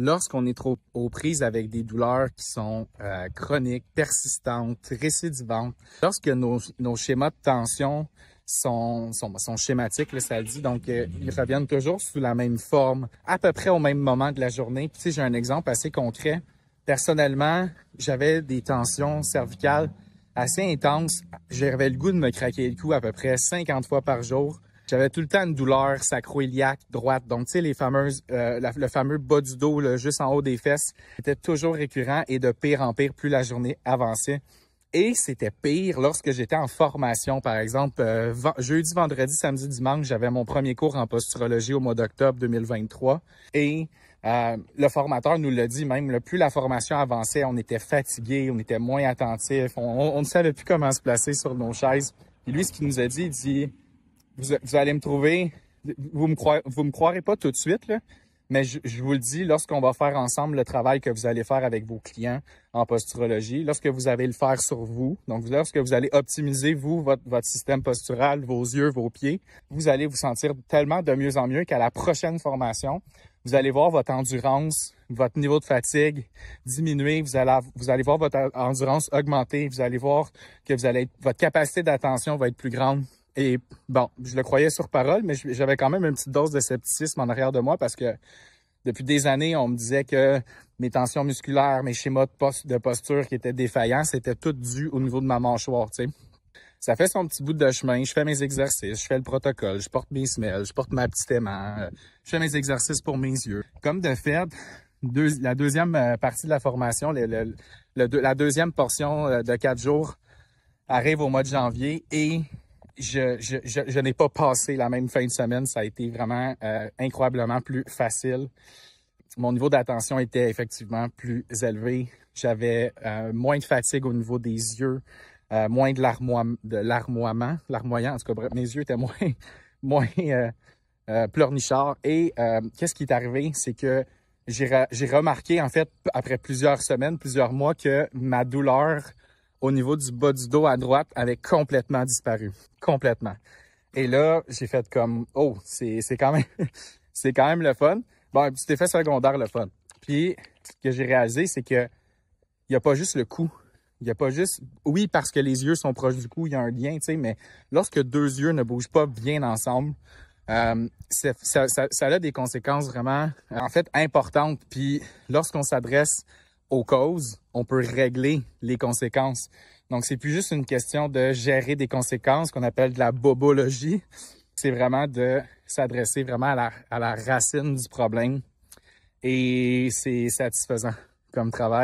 lorsqu'on est trop aux prises avec des douleurs qui sont chroniques, persistantes, récidivantes, lorsque nos schémas de tension sont schématiques, là, ça le dit, donc ils reviennent toujours sous la même forme, à peu près au même moment de la journée. Puis, tu sais, j'ai un exemple assez concret. Personnellement, j'avais des tensions cervicales assez intenses. J'avais le goût de me craquer le cou à peu près 50 fois par jour. J'avais tout le temps une douleur sacro-iliaque droite. Donc, tu sais, le fameux bas du dos, là, juste en haut des fesses, était toujours récurrent et de pire en pire plus la journée avançait. Et c'était pire lorsque j'étais en formation, par exemple, jeudi, vendredi, samedi, dimanche, j'avais mon premier cours en posturologie au mois d'octobre 2023. Et le formateur nous l'a dit même, plus la formation avançait, on était fatigué, on était moins attentif, on ne savait plus comment se placer sur nos chaises. Et lui, ce qu'il nous a dit, il dit... Vous allez me trouver, vous me croirez pas tout de suite, là, mais je vous le dis, lorsqu'on va faire ensemble le travail que vous allez faire avec vos clients en posturologie, lorsque vous allez le faire sur vous, donc lorsque vous allez optimiser, vous, votre système postural, vos yeux, vos pieds, vous allez vous sentir tellement de mieux en mieux qu'à la prochaine formation, vous allez voir votre endurance, votre niveau de fatigue diminuer, vous allez voir votre endurance augmenter, vous allez voir que votre capacité d'attention va être plus grande. Et bon, je le croyais sur parole, mais j'avais quand même une petite dose de scepticisme en arrière de moi parce que depuis des années, on me disait que mes tensions musculaires, mes schémas de posture qui étaient défaillants, c'était tout dû au niveau de ma mâchoire, tu sais. Ça fait son petit bout de chemin, je fais mes exercices, je fais le protocole, je porte mes semelles, je porte ma petite aimant, je fais mes exercices pour mes yeux. Comme de fait, la deuxième partie de la formation, la deuxième portion de 4 jours arrive au mois de janvier et je n'ai pas passé la même fin de semaine. Ça a été vraiment incroyablement plus facile. Mon niveau d'attention était effectivement plus élevé. J'avais moins de fatigue au niveau des yeux, moins de larmoiement. En tout cas, bref, mes yeux étaient moins pleurnichards. Et qu'est-ce qui est arrivé? C'est que j'ai remarqué, en fait, après plusieurs semaines, plusieurs mois, que ma douleur au niveau du bas du dos à droite avait complètement disparu. Complètement. Et là, j'ai fait comme, oh, c'est quand même le fun. Bon, un petit effet secondaire, le fun. Puis, ce que j'ai réalisé, c'est que il n'y a pas juste le cou. Il n'y a pas juste, oui, parce que les yeux sont proches du cou, il y a un lien, tu sais, mais lorsque deux yeux ne bougent pas bien ensemble, ça a des conséquences vraiment, en fait, importantes. Puis, lorsqu'on s'adresse aux causes, on peut régler les conséquences. Donc, c'est plus juste une question de gérer des conséquences qu'on appelle de la bobologie. C'est vraiment de s'adresser vraiment à la racine du problème. Et c'est satisfaisant comme travail.